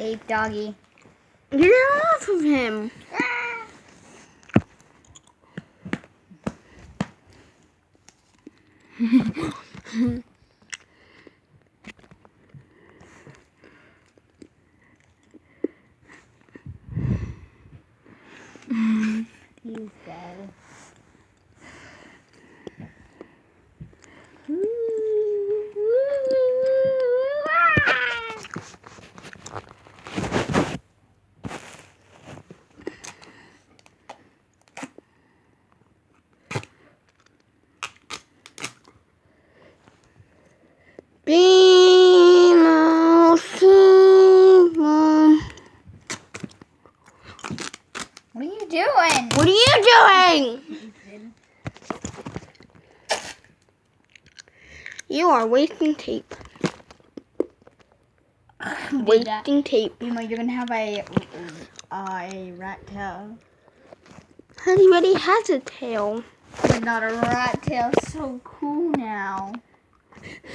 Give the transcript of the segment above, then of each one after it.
tape, doggy. Get it off of him. He's dead. What are you doing? What are you doing? You are wasting tape. Wasting tape. You know, you're gonna have a rat tail. He already has a tail. But not a rat tail. So cool now.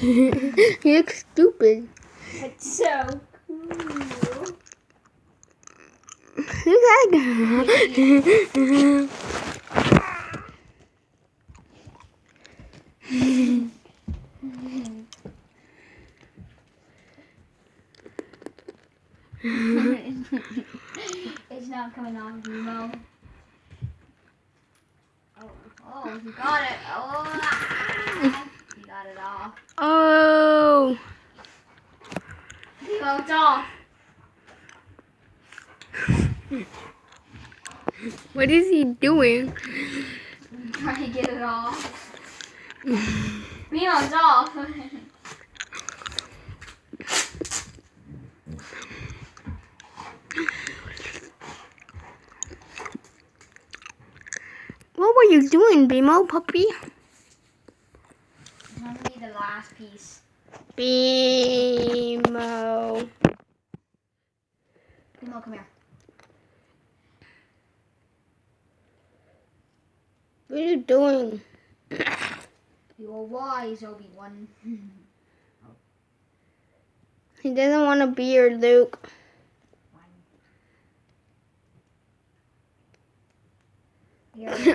He looks stupid. It's so cool. Look at that. It's not coming off, Nemo. Oh, you got it. Oh, you got it off. Oh. Nemo, it's off. What is he doing? I'm trying to get it off. Nemo, it's off. What were you doing, Bimo, puppy? It's gonna be the last piece. Bimo. Nemo, come here. What are you doing? You are wise, Obi-Wan. He doesn't want to be your Luke.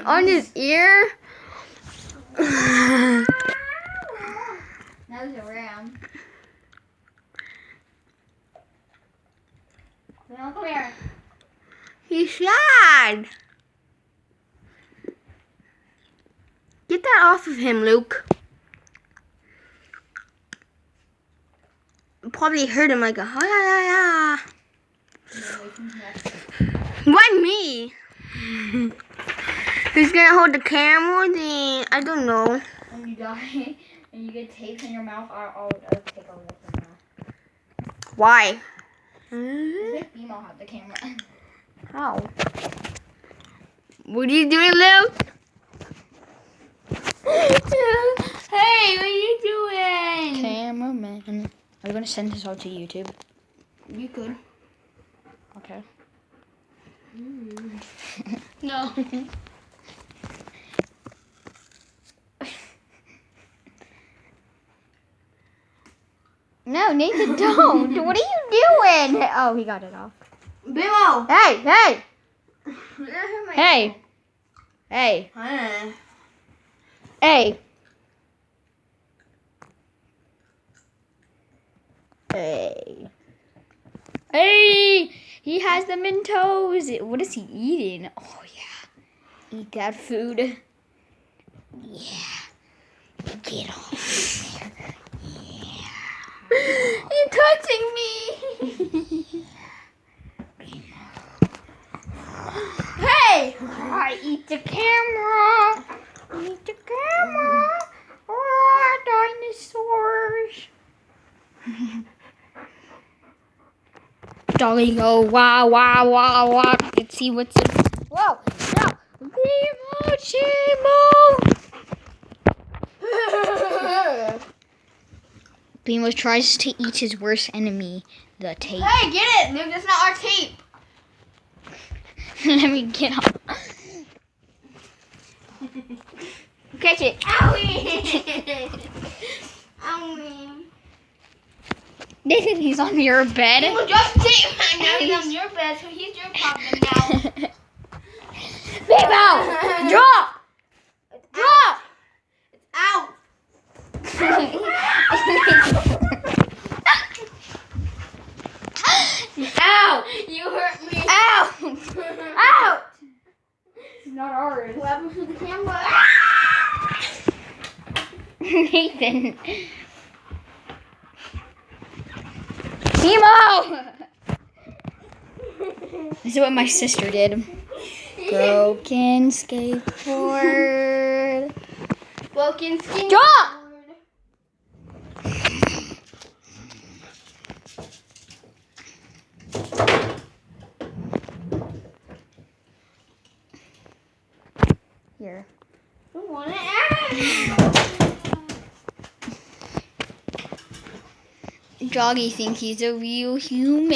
On his ear? That was a ram. Nemo, come here. He's sad. Get that off of him, Luke. Probably hurt him like a ha. Why me? Who's gonna hold the camera? I don't know. When you die and you get taped in your mouth, I'll take over from there. Why? Let Bimo have the camera. How? What are you doing, Luke? Hey, what are you doing? Cameraman. Are you gonna send this all to YouTube? You could. Okay. No. No, Nathan, don't. What are you doing? Oh, he got it off. Bimo! Hey! Hey! Hey! Hey! Hey! Hey! He has the Mentos. What is he eating? Oh, yeah. Eat that food. Yeah. Get off there. You're touching me! Hey! I eat the camera. Eat the camera. Oh, dinosaurs. Dolly go wow wow wow wow. Let's see what's in. Whoa! No! Bimo tries to eat his worst enemy, the tape. Hey, get it! Luke, that's not our tape. Let me get off. Catch it. Owie! Owie. Nathan, he's on your bed. He was just sitting right now. He's on your bed, so he's your problem now. Babe, out! Drop! Drop! It's out. Ow! You hurt me. Ow! Out! It's not ours. What happened to the camera? Nathan. Timo! This is what my sister did. Broken skateboard. Broken skin. Stop! Here. I want it. Doggy think he's a real human.